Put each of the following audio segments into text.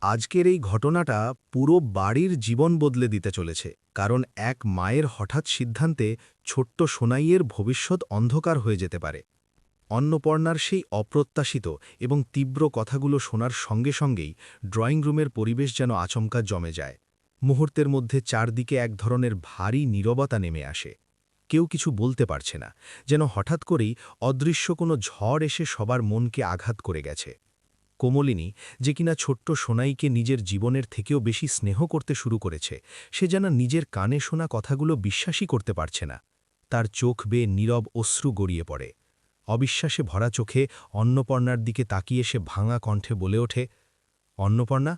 আজকের এই ঘটনাটা পুরো বাড়ির জীবন বদলে দিতে চলেছে, কারণ এক মায়ের হঠাৎ সিদ্ধান্তে ছোট্ট সোনাইয়ের ভবিষ্যৎ অন্ধকার হয়ে যেতে পারে। অন্নপর্ণার সেই অপ্রত্যাশিত এবং তীব্র কথাগুলো শোনার সঙ্গে সঙ্গেই ড্রয়িং রুমের পরিবেশ যেন আচমকা জমে যায়। মুহূর্তের মধ্যে চারদিকে এক ধরনের ভারী নীরবতা নেমে আসে। কেউ কিছু বলতে পারছে না, যেন হঠাৎ করেই অদৃশ্য কোনো ঝড় এসে সবার মনকে আঘাত করে গেছে। কোমলিনী, যে কিনা ছোট্ট সোনাইকে নিজের জীবনের থেকেও বেশি স্নেহ করতে শুরু করেছে, সে যেন নিজের কানে শোনা কথাগুলো বিশ্বাসই করতে পারছে না। তার চোখ বেয়ে নীরব অশ্রু গড়িয়ে পড়ে। অবিশ্বাসে ভরা চোখে অন্নপর্ণার দিকে তাকিয়ে সে ভাঙা কণ্ঠে বলে ওঠে, অন্নপর্ণা,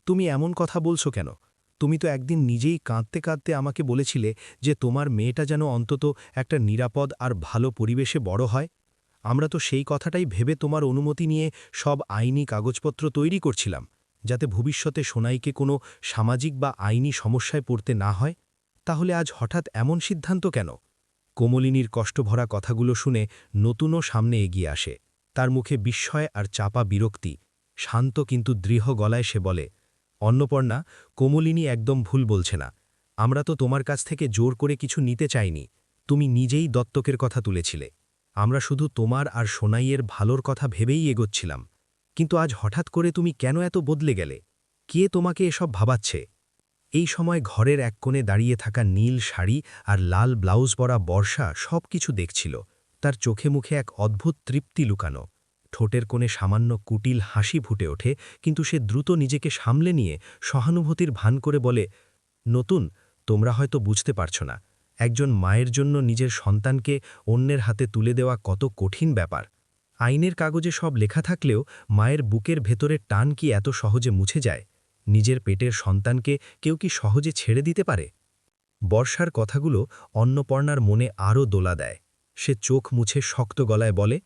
তুমি এমন কথা বলছো কেন? তুমি তো একদিন নিজেই কাঁদতে কাঁদতে আমাকে বলেছিলে যে তোমার মেয়েটা যেন অন্তত একটা নিরাপদ আর ভালো পরিবেশে বড় হয়। আমরা তো সেই কথাটাই ভেবে তোমার অনুমতি নিয়ে সব আইনি কাগজপত্র তৈরি করছিলাম, যাতে ভবিষ্যতে সোনাইকে কোনো সামাজিক বা আইনি সমস্যায় পড়তে না হয়। তাহলে আজ হঠাৎ এমন সিদ্ধান্ত কেন? কোমলিনীর কষ্টভরা কথাগুলো শুনে নতুনও সামনে এগিয়ে আসে। তার মুখে বিস্ময় আর চাপা বিরক্তি। শান্ত কিন্তু দৃঢ় গলায় সে বলে, অন্নপর্ণা, কোমলিনী একদম ভুল বলছে না। আমরা তো তোমার কাছ থেকে জোর করে কিছু নিতে চাইনি। তুমি নিজেই দত্তকের কথা তুলেছিলে। আমরা শুধু তোমার আর সোনাইয়ের ভালোর কথা ভেবেই এগোচ্ছিলাম। কিন্তু আজ হঠাৎ করে তুমি কেন এত বদলে গেলে? কে তোমাকে এসব ভাবাচ্ছে? এই সময় ঘরের এক কোণে দাঁড়িয়ে থাকা নীল শাড়ি আর লাল ব্লাউজ পরা বর্ষা সব কিছু দেখছিল। তার চোখে মুখে এক অদ্ভুত তৃপ্তি লুকানো। ঠোঁটের কোণে সামান্য কুটিল হাসি ফুটে ওঠে, কিন্তু সে দ্রুত নিজেকে সামলে নিয়ে সহানুভূতির ভান করে বলে, নতুন, তোমরা হয়তো বুঝতে পারছ না, একজন মায়ের জন্য নিজের সন্তানকে অন্যের হাতে তুলে দেওয়া কত কঠিন ব্যাপার। আইনের কাগজে সব লেখা থাকলেও মায়ের বুকের ভেতরের টান কি এত সহজে মুছে যায়? নিজের পেটের সন্তানকে কেউ কি সহজে ছেড়ে দিতে পারে? বর্ষার কথাগুলো অন্নপর্ণার মনে আরও দোলা দেয়। সে চোখ মুছে শক্ত গলায় বলে,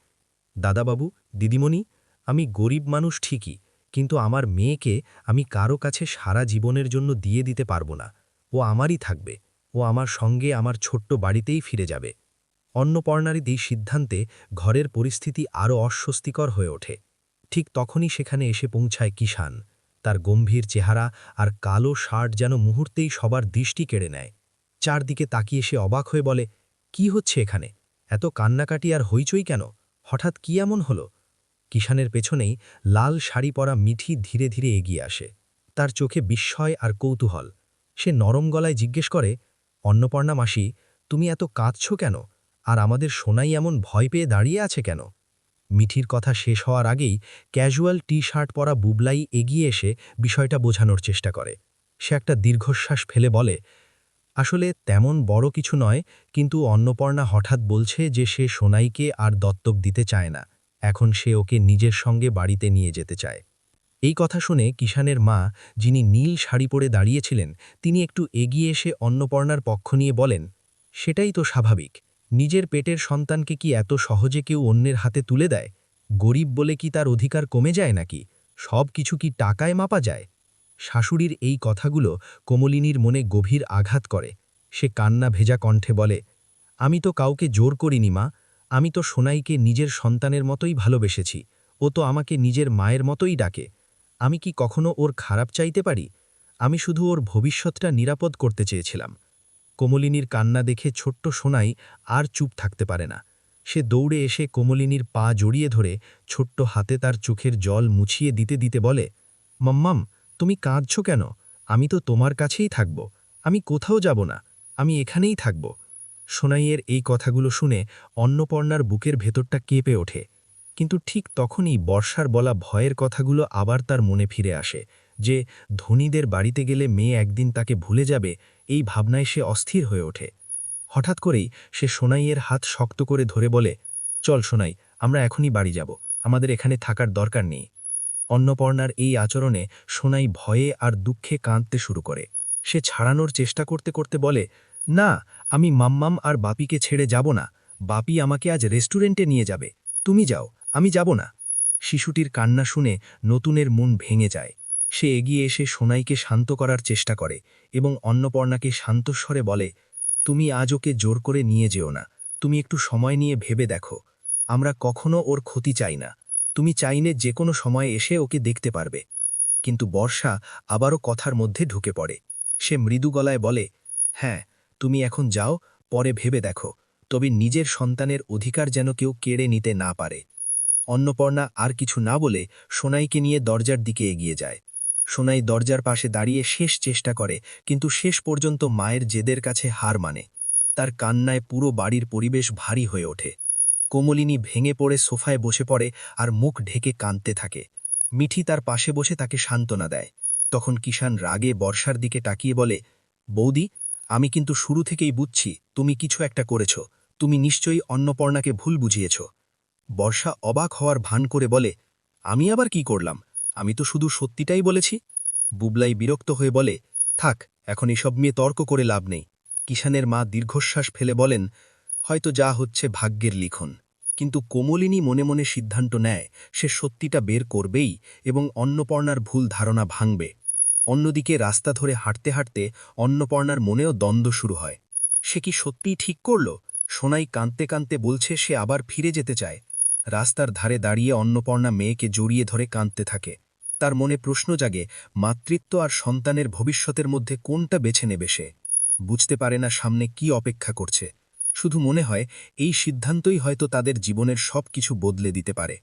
দাদাবাবু, দিদিমণি, আমি গরিব মানুষ ঠিকই, কিন্তু আমার মেয়েকে আমি কারো কাছে সারা জীবনের জন্য দিয়ে দিতে পারবো না। ও আমারই থাকবে। ও আমার সঙ্গে আমার ছোট্ট বাড়িতেই ফিরে যাবে। অন্নপর্ণারই এই সিদ্ধান্তে ঘরের পরিস্থিতি আরও অস্বস্তিকর হয়ে ওঠে। ঠিক তখনই সেখানে এসে পৌঁছায় কিষান। তার গম্ভীর চেহারা আর কালো শার্ট যেন মুহূর্তেই সবার দৃষ্টি কেড়ে নেয়। চারদিকে তাকিয়ে সে অবাক হয়ে বলে, কি হচ্ছে এখানে? এত কান্নাকাটি আর হইচই কেন? হঠাৎ কি এমন হলো? কিষানের পেছনেই লাল শাড়ি পরা মিঠি ধীরে ধীরে এগিয়ে আসে। তার চোখে বিস্ময় আর কৌতূহল। সে নরম গলায় জিজ্ঞেস করে, অন্নপর্ণা মাসি, তুমি এত কাঁদছ কেন? আর আমাদের সোনাই এমন ভয় পেয়ে দাঁড়িয়ে আছে কেন? মিঠির কথা শেষ হওয়ার আগেই ক্যাজুয়াল টি শার্ট পরা বুবলাই এগিয়ে এসে বিষয়টা বোঝানোর চেষ্টা করে। সে একটা দীর্ঘশ্বাস ফেলে বলে, আসলে তেমন বড় কিছু নয়, কিন্তু অন্নপর্ণা হঠাৎ বলছে যে সে সোনাইকে আর দত্তক দিতে চায় না। এখন সে ওকে নিজের সঙ্গে বাড়িতে নিয়ে যেতে চায়। এই কথা শুনে কিষানের মা, যিনি নীল শাড়ি পরে দাঁড়িয়েছিলেন, তিনি একটু এগিয়ে এসে অন্নপর্ণার পক্ষ নিয়ে বলেন, সেটাই তো স্বাভাবিক। নিজের পেটের সন্তানকে কি এত সহজে কেউ অন্যের হাতে তুলে দেয়? গরিব বলে কি তার অধিকার কমে যায় নাকি? সব কিছু কি টাকায় মাপা যায়? শাশুড়ির এই কথাগুলো কোমলিনীর মনে গভীর আঘাত করে। সে কান্না ভেজা কণ্ঠে বলে, আমি তো কাউকে জোর করিনি মা। আমি তো সোনাইকে নিজের সন্তানের মতোই ভালোবেসেছি। ও তো আমাকে নিজের মায়ের মতোই ডাকে। আমি কি কখনো ওর খারাপ চাইতে পারি? আমি শুধু ওর ভবিষ্যৎটা নিরাপদ করতে চেয়েছিলাম। কোমলিনীর কান্না দেখে ছোট্ট সোনাই আর চুপ থাকতে পারে না। সে দৌড়ে এসে কোমলিনীর পা জড়িয়ে ধরে ছোট্ট হাতে তার চোখের জল মুছিয়ে দিতে দিতে বলে, মাম্মাম, তুমি কাঁদছ কেন? আমি তো তোমার কাছেই থাকব। আমি কোথাও যাব না। আমি এখানেই থাকব। সোনাইয়ের এই কথাগুলো শুনে অন্নপর্ণার বুকের ভেতরটা কেঁপে ওঠে। কিন্তু ঠিক তখনই বর্ষার বলা ভয়ের কথাগুলো আবার তার মনে ফিরে আসে, যে ধনীদের বাড়িতে গেলে মেয়ে একদিন তাকে ভুলে যাবে। এই ভাবনায় সে অস্থির হয়ে ওঠে। হঠাৎ করেই সে সোনাইয়ের হাত শক্ত করে ধরে বলে, চল সোনাই, আমরা এখনই বাড়ি যাব। আমাদের এখানে থাকার দরকার নেই। অন্নপর্ণার এই আচরণে সোনাই ভয়ে আর দুঃখে কাঁদতে শুরু করে। সে ছাড়ানোর চেষ্টা করতে করতে বলে, না, আমি মাম্মাম আর বাপিকে ছেড়ে যাব না। বাপি আমাকে আজ রেস্টুরেন্টে নিয়ে যাবে। তুমি যাও, আমি যাব না। শিশুটির কান্না শুনে নতুনের মন ভেঙে যায়। সে এগিয়ে এসে সোনাইকে শান্ত করার চেষ্টা করে এবং অন্নপর্ণাকে শান্তস্বরে বলে, তুমি আজ ওকে জোর করে নিয়ে যেও না। তুমি একটু সময় নিয়ে ভেবে দেখো। আমরা কখনো ওর ক্ষতি চাই না। তুমি চাইলে যে কোনো সময় এসে ওকে দেখতে পারবে। কিন্তু বর্ষা আবারও কথার মধ্যে ঢুকে পড়ে। সে মৃদু গলায় বলে, হ্যাঁ, তুমি এখন যাও, পরে ভেবে দেখো, তবে নিজের সন্তানের অধিকার যেন কেউ কেড়ে নিতে না পারে। অন্নপর্ণা আর কিছু না বলে সোনাইকে নিয়ে দরজার দিকে এগিয়ে যায়। সোনাই দরজার পাশে দাঁড়িয়ে শেষ চেষ্টা করে, কিন্তু শেষ পর্যন্ত মায়ের জেদের কাছে হার মানে। তার কান্নায় পুরো বাড়ির পরিবেশ ভারী হয়ে ওঠে। কোমলিনী ভেঙে পড়ে সোফায় বসে পড়ে আর মুখ ঢেকে কাঁদতে থাকে। মিঠি তার পাশে বসে তাকে সান্ত্বনা দেয়। তখন কিষান রাগে বর্ষার দিকে তাকিয়ে বলে, বৌদি, আমি কিন্তু শুরু থেকেই বুঝছি তুমি কিছু একটা করেছ। তুমি নিশ্চয়ই অন্নপর্ণাকে ভুল বুঝিয়েছ। বর্ষা অবাক হওয়ার ভান করে বলে, আমি আবার কি করলাম? আমি তো শুধু সত্যিটাই বলেছি। বুবলাই বিরক্ত হয়ে বলে, থাক, এখন এসব নিয়ে তর্ক করে লাভ নেই। কিষানের মা দীর্ঘশ্বাস ফেলে বলেন, হয়তো যা হচ্ছে ভাগ্যের লিখন। কিন্তু কোমলিনী মনে মনে সিদ্ধান্ত নেয় সে সত্যিটা বের করবেই এবং অন্নপর্ণার ভুল ধারণা ভাঙবে। অন্যদিকে রাস্তা ধরে হাঁটতে হাঁটতে অন্নপর্ণার মনেও দ্বন্দ্ব শুরু হয়। সে কি সত্যিই ঠিক করল? সোনাই কাঁদতে কাঁদতে বলছে সে আবার ফিরে যেতে চায়। রাস্তার ধারে দাঁড়িয়ে অন্নপর্ণা মেয়েকে জড়িয়ে ধরে কাঁদতে থাকে। তার মনে প্রশ্ন জাগে, মাতৃত্ব আর সন্তানের ভবিষ্যতের মধ্যে কোনটা বেছে নেবে সে। বুঝতে পারে না সামনে কি অপেক্ষা করছে। শুধু মনে হয় এই সিদ্ধান্তই হয়তো তাদের জীবনের সব কিছু বদলে দিতে পারে।